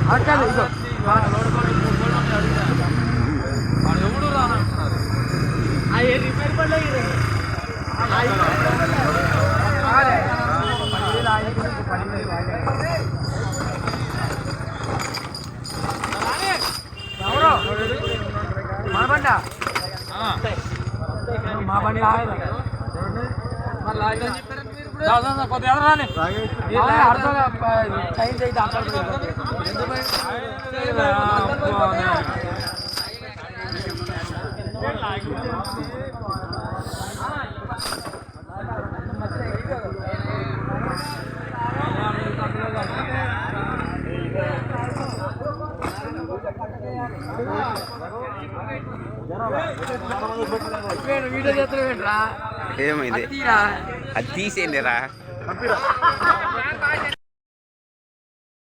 అక్కడ ఇదో ఎవడు రానంటున్నారు రిపేర్ పడలేదు మా బండి కొద్దిగా రాని చైన్ అయితే వీడియో చేతులు ఏమైంది అది తీసేయండి రా